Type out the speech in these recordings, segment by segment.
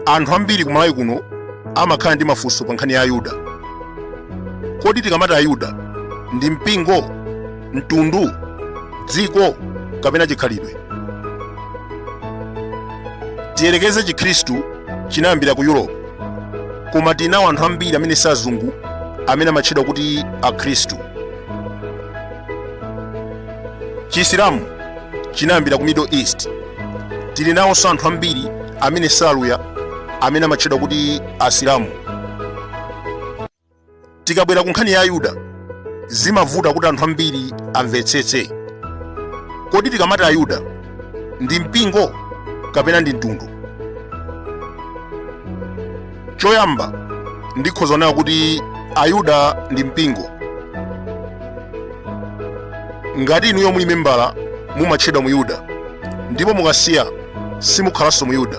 Anthu ambiri kumalawi kuno amakhala ndi mafunso pa nkhani ya Ayuda. Kodi tikamati Ayuda ndi mpingo, mtundu, dziko kapena chikhalidwe? Tiyerekeze Chikhristu chinayambira ku Europe, koma tinawo anthu ambiri amene si azungu amene amatchedwa kuti Akhristu. Chisilamu chinayambira ku Middle East, tili nawonso anthu ambiri amene saluya amene amatchedwa kuti Asilamu. Tikabwera ku nkhani ya Ayuda, zimavuta kuti anthu ambiri amvetsetse. Kodi tikamati Ayuda ndi mpingo kapena ndi mtundu? Choyamba ndikhoza nayo kuti Ayuda ndi mpingo. Ngati inuyo muli membala mumatchedwa Muyuda, ndipo mukasiya simukhalanso Muyuda.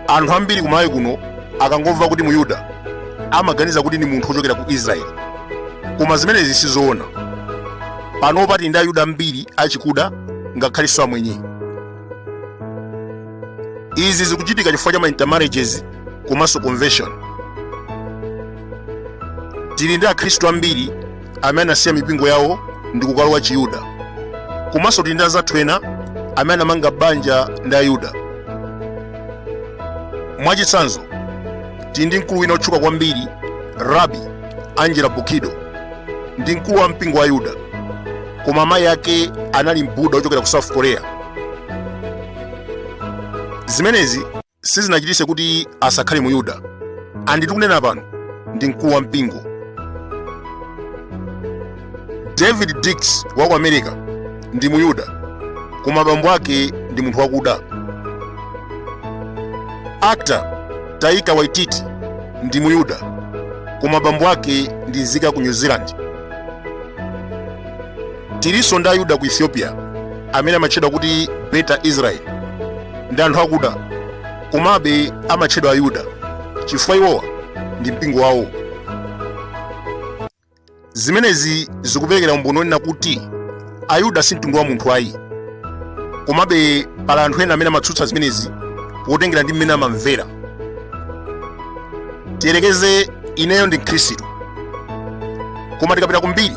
Anthu ambiri kumalawi kuno akangomva kuti Muyuda amaganiza kuti ndi munthu wochokera ku Israeli, koma zimenezi sizoona. Panopa tili ndi Ayuda ambiri achikuda ngakhalinso amwenye. Izi zikuchitika chifukwa cha intermarriages komanso conversion. Tili ndi Akhristu ambiri amene anasiya mipingo yawo ndi kukalowa Chiyuda, komanso tili ndi azathu ena amene amanga banja ndi Ayuda. Mwachitsanzo, tili ndi mkulu wina otchuka kwambiri, Rabi Angela Bukido, ndi mkulu wa mpingo wa Ayuda, koma amayi ake anali Mbuda ochokera ku South Korea. Zimenezi sizinachititse kuti asakhale Muyuda. Anditikunena pano ndi mkulu wa mpingo. David Dix wa ku America ndi Muyuda, koma abambo ake ndi munthu wakuda. Actor Taika Waititi ndi Muyuda, koma abambo ake ndi nzika ku New Zealand. Tilinso ndi Ayuda ku Ethiopia amene amatchedwa kuti Beta Israel, ndi anthu akuda, komabe amatchedwa Ayuda chifukwa iwowa ndi mpingo wawo. Zimenezi zikuperekera umboni onena kuti Ayuda si mtundu wa munthu ayi, komabe pali anthu ena amene amatsutsa zimenezi potengera ndi mmene amamvera. Tiyerekeze ineyo ndi Mkhristu, koma tikapita kumbiri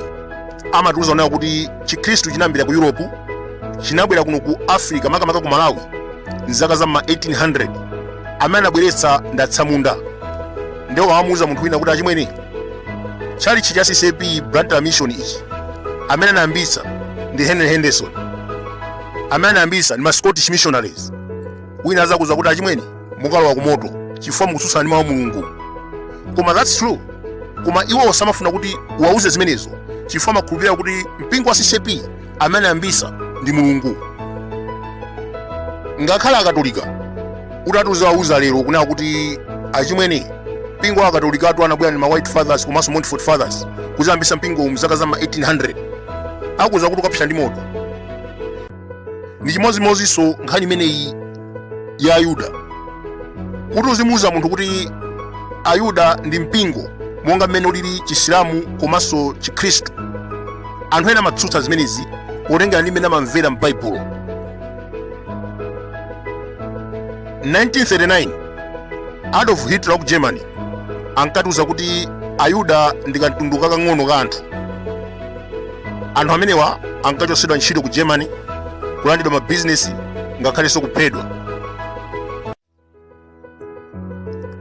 amatiuza nayo kuti Chikhristu chinayambira ku Europe, chinabwera kuno ku Africa makamaka ku Malawi mzaka za ma 1800, amene anabweretsa ndatsamunda. Ndiwo amuuza munthu wina kuti achimwene chali cha CCP Brantler Mission ichi amene anayambitsa ndi Henry Henderson, amene anayambitsa ndi ma Scottish Missionaries. Wina azakuza kuti achimwene mukalowa ku moto chifukwa mukutsutsa ndi mawu a Mulungu. Koma that's true, koma iwo samafuna kuti uwauze zimenezo chifukwa makhulupirira kuti mpingo wa CCP amene anayambitsa ndi Mulungu. Ngakhala Akatolika utatiuza lero kunena kuti achimwene mpingo wa Akatolika atu anabwera ndi ma White Fathers komanso Montfort Fathers kuzayambitsa mpingo mzaka za ma 1800, akuza kuti ukapsa ndi moto. Ndi chimodzimodzinso nkhani imeneyi ya Ayuda, kuti uzimuuza munthu kuti Ayuda ndi mpingo monga mmene ulili Chisilamu komanso Chikhristu. Anthu ena amatsutsa zimenezi potengera ndi mmene amamvera m'Baibulo. 1939 Adolf Hitler wa ku Germany ankatiuza kuti Ayuda ndi kamtundu kakang'ono ka anthu. Anthu amenewa ankachotsedwa ntchito ku Germany, kulandidwa mabizinesi ngakhalenso kuphedwa.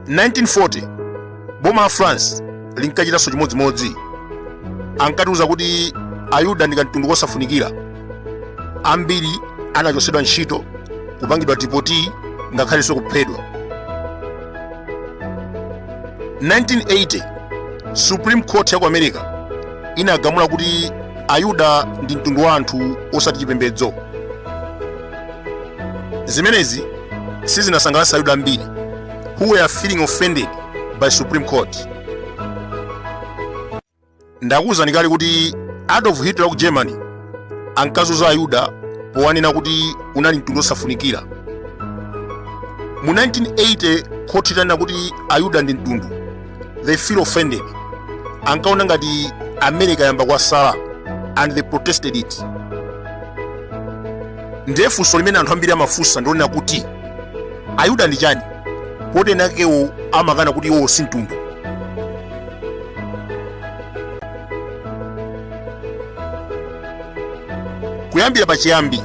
1940 boma la France linkachitanso chimodzimodzi. Ankatiuza kuti Ayuda ndi kamtundu kosafunikira. Ambiri anachotsedwa ntchito, kupangidwa dipoti ngakhalenso kuphedwa. 1980 Supreme Court ya ku America inagamula kuti Ayuda ndi mtundu wa anthu osati chipembedzo. Zimenezi sizinasangalatsa Ayuda ambiri who were feeling offended by Supreme Court. Ndakuwuzani kale kuti Adolf Hitler ku Germany ankazunza Ayuda powanena kuti unali mtundu osafunikira. Mu 1980 khoti itanena kuti Ayuda ndi mtundu, they feel offended. Ankaona ngati America yamba kwasala and they protested it. Ndiye funso limene anthu ambiri amafunsa ndionena kuti Ayuda ndi chani, poti enakewo amakana kuti iwo si mtundu. Kuyambira pachiyambi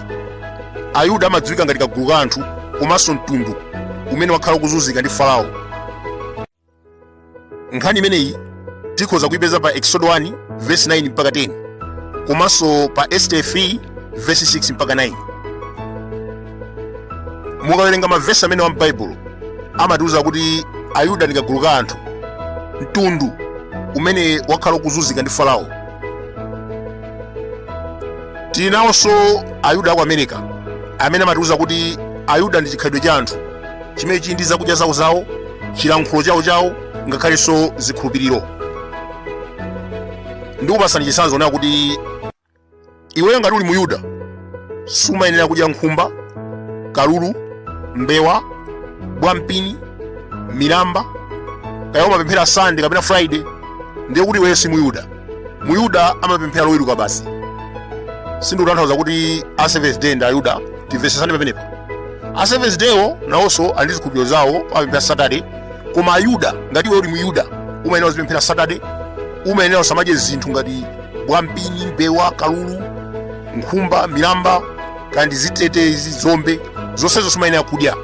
Ayuda amadziwika ngati kagulu ka anthu komanso mtundu umene wakhala kuzunzika ndi Farao. Nkhani imeneyi tikhoza kuipeza pa Exodus 1 verse 9 mpaka 10 komanso pa Esther 3 verse 6 mpaka 9. Mukawerenga mavesi amene wa m'Baibulo amatiwuza kuti Ayuda ndi kagulu ka anthu, mtundu umene wakhala kuzunzika ndi Farao. Tili nawonso Ayuda aku America amene amatiwuza kuti Ayuda ndi chikhalidwe cha anthu chimene chili ndi zakudya zawo, chilankhulo chawo ngakhalenso zikhulupiriro. Ndikupasani chitsanzo nawo kuti iweyo ngati uli Muyuda sumayenera kudya nkhumba, kalulu, mbewa, bwampini, milamba, kaya umapemphera Sunday kapena Friday, ndiye kuti iweyo si Muyuda. Muyuda amapemphera loweruka basi. Sindikutanthauza kuti a Seventh Day ndi Ayuda timvesesane pamenepa. A Seventh Day nawonso ali ndi zikhulupiriro zawo, amapemphera Saturday, koma Ayuda ngati iwe uli Muyuda umayenera kuzipemphera Saturday, umayenera usamadye zinthu ngati bwampini, mbewa, kalulu, nkhumba, milamba, kandi zitete izi zombe zonsezo sumayenera kudya,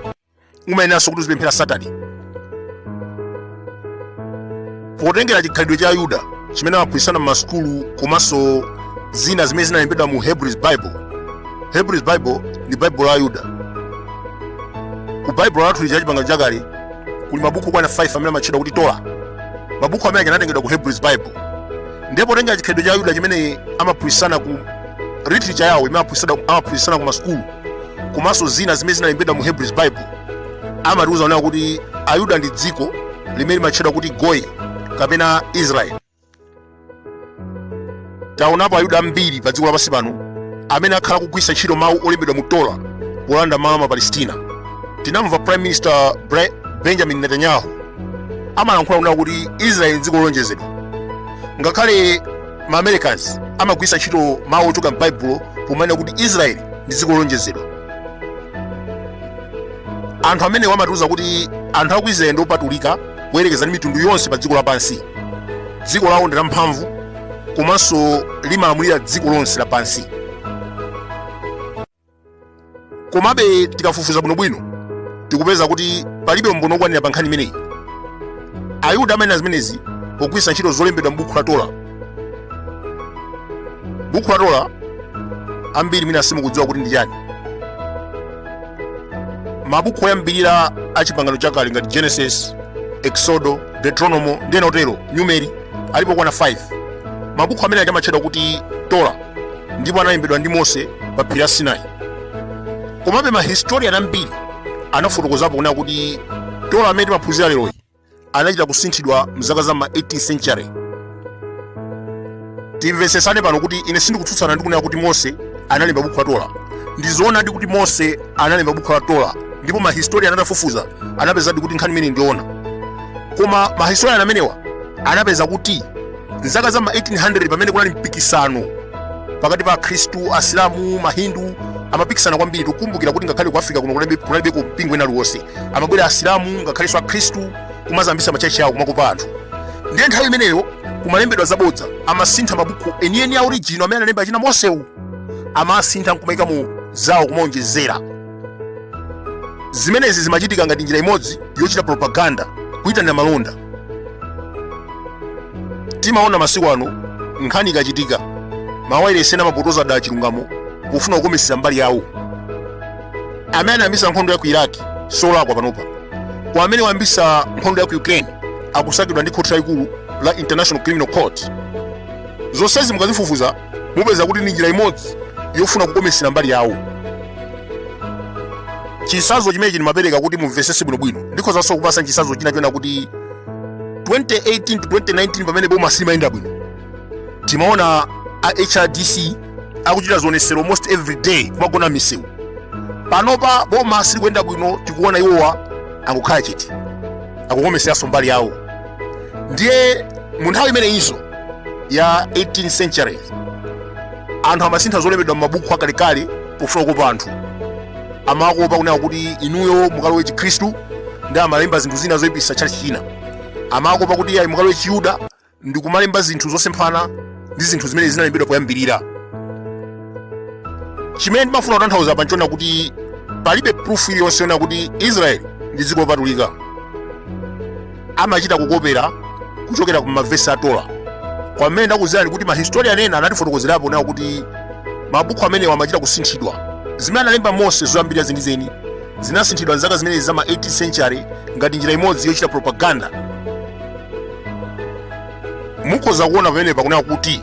umayeneranso kuti uzipemphera Saturday. Potengera chikhalidwe cha Ayuda chimene amaphunzitsana m'masukulu komanso zina zimene zinalembedwa mu Hebrews Bible. Hebrews Bible ndi Bible la Ayuda. Ku Bible lathu lija chipangano chakale kuli mabuku kwana 5 amene amatchedwa kuti Torah. Mabuku amene anatengedwa ku Hebrews Bible. Ndipo potengera chikhalidwe cha Ayuda chimene amaphunzitsana ku literature yawo imene amaphunzitsana ku masukulu komanso zina zimene zinalembedwa mu Hebrews Bible, amatiwuza kuti Ayuda ndi dziko limene limatchedwa kuti Goy kapena Israel. Taonapo Ayuda ambiri pa dziko lapansi pano amene akhala kugwiritsa ntchito mawu olembedwa mu Torah polanda malo a Palestina. Tinamva Prime Minister Benjamin Netanyahu amalankhula kuti Israel ndi dziko lolonjezedwa. Ngakhale ma Americans amagwiritsa ntchito mawu ochoka m'Baibulo pomanena kuti Israel ndi dziko lolonjezedwa. Anthu amene amatiwuza kuti anthu aku Israel ndi opatulika kuyerekeza ndi mitundu yonse pa dziko lapansi. Dziko lawo ndi lamphamvu komanso limalamulira dziko lonse lapansi. Komabe tikafufuza bwinobwino tikupeza kuti palibe umboni okwanira pa nkhani imeneyi. Ayuda amanena zimenezi pogwiritsa ntchito zolembedwa m'buku la Torah. Buku la Torah ambiri mina simukudziwa kuti ndi chani. Mabuku oyambirira a chipangano chakale ngati Genesis, Exodus, Deuteronomy ndi ena otero, Numeri alipo kwana 5. Mabuku amene amatchedwa kuti Torah ndipo analembedwa ndi Mose pa phiri la Sinai. Komabe ma historian ambiri anafotokozapo kunena kuti Torah amene timaphunzira leroyi anachita kusinthidwa mzaka za ma 18th century. Timvesesane pano kuti ine sindikutsutsana ndi kunena kuti Mose analemba buku la Torah. Ndizoona ndi kuti Mose analemba buku la Torah ndipo ma historian anafufuza anapeza kuti nkhani imene ndiona. Koma ma historian amenewa anapeza kuti mzaka za ma 1800 pamene kunali mpikisano pakati pa Khristu, Asilamu, Mahindu amapikisana kwambiri. Tukumbukira kuti ngakhale ku Africa kuno kunalibe ku mpingo ena aliwonse. Amabwera Asilamu ngakhalenso Akhristu kumazambisa machechi awo kumakopa anthu. Ndiye nthawi imeneyo kumalembedwa zabodza amasintha mabuku enieni a original amene analemba achina Mosewu, amasintha nkumayika mu zawo kumaonjezera. Zimenezi zimachitika ngati njira imodzi yochita propaganda kuyitanira malonda. Timaona masiku ano nkhani ikachitika mawayilesi ena amapotoza da chilungamo pofuna kukomesera mbali yawo. Amene anayambisa nkhondo ya ku Iraq solakwa panopa. Kwa amene wayambisa nkhondo ya ku Ukraine akusakidwa ndi khoti lalikulu la International Criminal Court. Zonsezi mukazifufuza mupeza kuti ndi njira imodzi yofuna kukomesera mbali yawo. Chisazo chimene chinimapereka kuti mumvesese bwinobwino ndikhozanso kupasa chisazo china chona kuti 2018 to 2019 pamene boma simayenda bwino timaona a HRDC akuchita zionesero almost every day kumagona misewu. Panopa boma sili kwenda bwino, tikuona iwowa angukhala chete akukomeseraso mbali yawo. Ndiye mu nthawi imeneyinso ya 18th century anthu amasintha zolembedwa m'mabuku akalekale pofuna kukopa anthu. Amakopa kunena kuti inuyo mukalowe Chikhristu ndi amalemba zinthu zina zoyipisa chalichi china. Amakopa kuti ayi mukalowe Chiyuda ndi kumalemba zinthu zosemphana ndi zinthu zimene zinalembedwa poyambirira. Chimene ndimafuna kutanthauza apa nchona kuti palibe proof iliyonse yona kuti Israeli ndi dziko lopatulika. Amachita kukopera kuchokera ku mavesi a Torah. Kwamene ndakuzani kuti mahistorian ena anatifotokozerapo nawo kuti mabuku amenewa amachita kusinthidwa. Zimene analemba Mose zoyambirira zenizeni zinasinthidwa nzaka zimenezi za ma 18th century ngati njira imodzi yochita propaganda. Mukhoza kuona pamenepa kunena kuti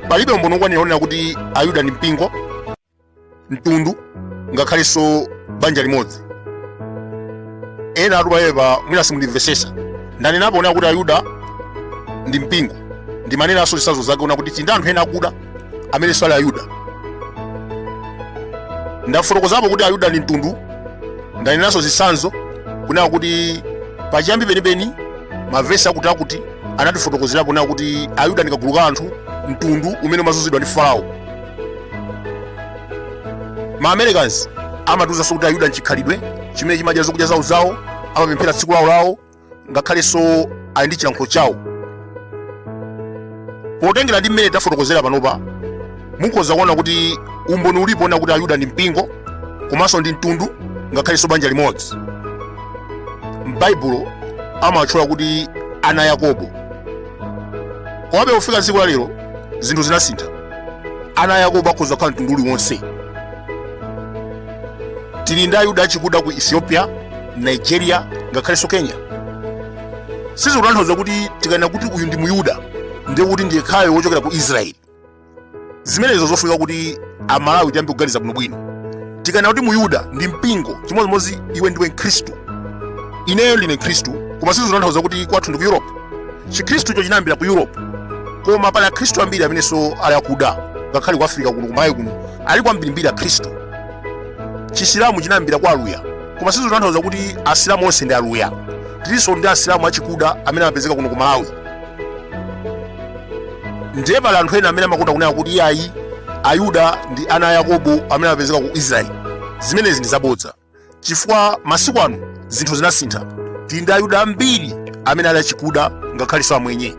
palibe umboni okwanira onena kuti Ayuda ndi mpingo, mtundu, ngakhalenso banja limodzi. Ena atu pamenepa mwina simundimvesesa. Ndanenapo onena kuti Ayuda ndi mpingo ndi manena aso zisazo zake ona kuti ndi anthu ena akuda amene sali Ayuda. Ndafotokozapo kuti Ayuda ndi mtundu, ndanenaso zisanzo kunena kuti pachiyambi penipeni mavesi akuti anatifotokozerapo nawo kuti Ayuda ndi kagulu ka anthu, mtundu umene umazunzidwa ndi Farao. Ma Americans amatiwuzanso kuti Ayuda nchikhalidwe chimene chimadya zokudya zawo, amapemphera tsiku lawo, ngakhalenso ali ndi chilankhulo chawo. Potengera ndi mmene tafotokozera panopa, mukhoza kuona kuti umboni ulipo ona kuti Ayuda ndi mpingo, komanso ndi mtundu, ngakhalenso banja limodzi. M'Baibulo amatchula kuti ana Yakobo. Komabe kufika tsiku la lero zinthu zinasintha. Ana Yakobo akhoza kukhala mtundu uliwonse. Tili ndi Ayuda achikuda ku Ethiopia, Nigeria, ngakhalenso Kenya. Sizikutanthauza kuti tikana kuti uyu ndi Muyuda ndiye kuti ndiye khaye wochokera ku Israeli. Zimenezo zofunika kuti Amalawi tiyambe kuganiza bwinobwino. Tikana kuti Muyuda ndi mpingo chimodzimodzi iwe ndiwe Mkhristu, ineyo ndine Mkhristu, koma sizikutanthauza kuti kwathu ndi ku Europe. Chikhristu cho chinayambira ku Europe, koma pali Akhristu ambiri amenenso ali akuda, ngakhale ku Africa kuno kumayi kuno ali kwambirimbiri Akhristu. Chisilamu chinayambira kwa Aluya, koma sizikutanthauza kuti Asilamu onse ndi Aluya. Tilinso ndi Asilamu achikuda amene amapezeka kuno ku Malawi. Ndiye pali anthu ena amene amakonda kunena kuti ayi Ayuda ndi ana a Yakobo amene amapezeka ku Israeli. Zimenezi ndi zabodza, chifukwa masiku ano zinthu zinasintha. Tili ndi Ayuda ambiri amene ali achikuda ngakhalenso amwenye.